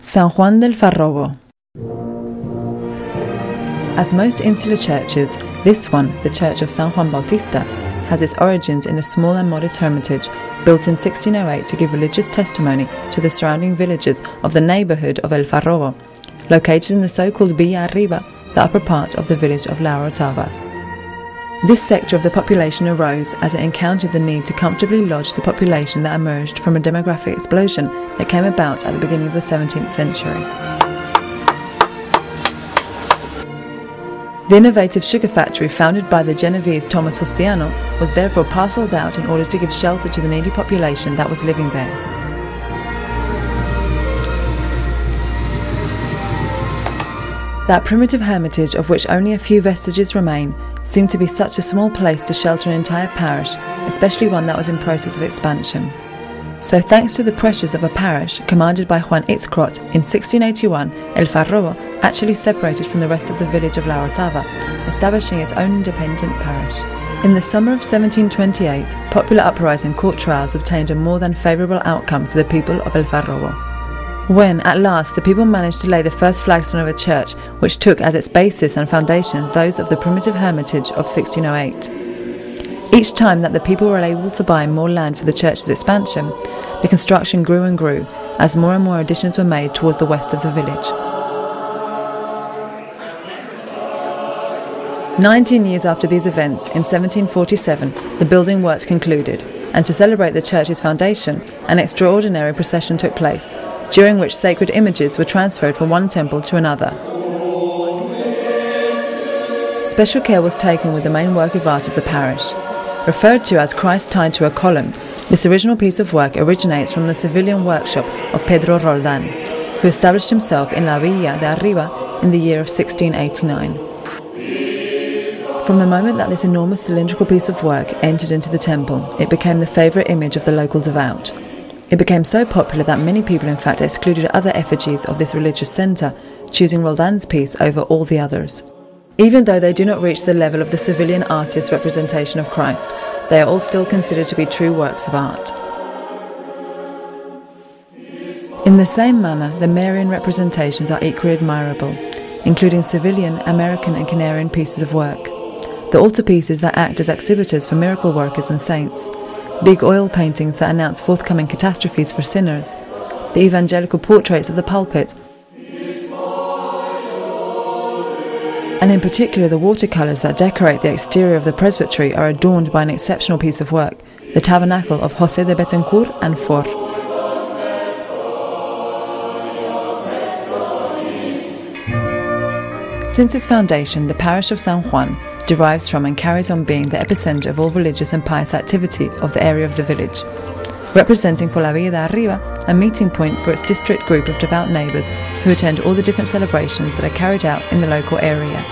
San Juan del Farrobo. As most insular churches, this one, the Church of San Juan Bautista, has its origins in a small and modest hermitage built in 1608 to give religious testimony to the surrounding villages of the neighbourhood of El Farrobo, located in the so-called Villa Arriba, the upper part of the village of La Orotava. This sector of the population arose as it encountered the need to comfortably lodge the population that emerged from a demographic explosion that came about at the beginning of the 17th century. The innovative sugar factory founded by the Genovese Thomas Justiano was therefore parcelled out in order to give shelter to the needy population that was living there. That primitive hermitage, of which only a few vestiges remain, seemed to be such a small place to shelter an entire parish, especially one that was in process of expansion. So thanks to the pressures of a parish commanded by Juan Itzcrot in 1681, El Farrobo actually separated from the rest of the village of La Orotava, establishing its own independent parish. In the summer of 1728, popular uprising court trials obtained a more than favourable outcome for the people of El Farrobo. When, at last, the people managed to lay the first flagstone of a church, which took as its basis and foundations those of the primitive hermitage of 1608. Each time that the people were able to buy more land for the church's expansion, the construction grew and grew, as more and more additions were made towards the west of the village. 19 years after these events, in 1747, the building works concluded, and to celebrate the church's foundation, an extraordinary procession took place, during which sacred images were transferred from one temple to another. Special care was taken with the main work of art of the parish. Referred to as Christ tied to a column, this original piece of work originates from the Sevillian workshop of Pedro Roldán, who established himself in La Villa de Arriba in the year of 1689. From the moment that this enormous cylindrical piece of work entered into the temple, it became the favourite image of the local devout. It became so popular that many people in fact excluded other effigies of this religious centre, choosing Roldán's piece over all the others. Even though they do not reach the level of the Sevillian artist's representation of Christ, they are all still considered to be true works of art. In the same manner, the Marian representations are equally admirable, including Sevillian, American and Canarian pieces of work, the altarpieces that act as exhibitors for miracle workers and saints, big oil paintings that announce forthcoming catastrophes for sinners, the evangelical portraits of the pulpit, and in particular the watercolours that decorate the exterior of the presbytery are adorned by an exceptional piece of work, the tabernacle of José de Betancourt and For. Since its foundation, the parish of San Juan derives from and carries on being the epicentre of all religious and pious activity of the area of the village, representing for La Villa de Arriba a meeting point for its district group of devout neighbours who attend all the different celebrations that are carried out in the local area.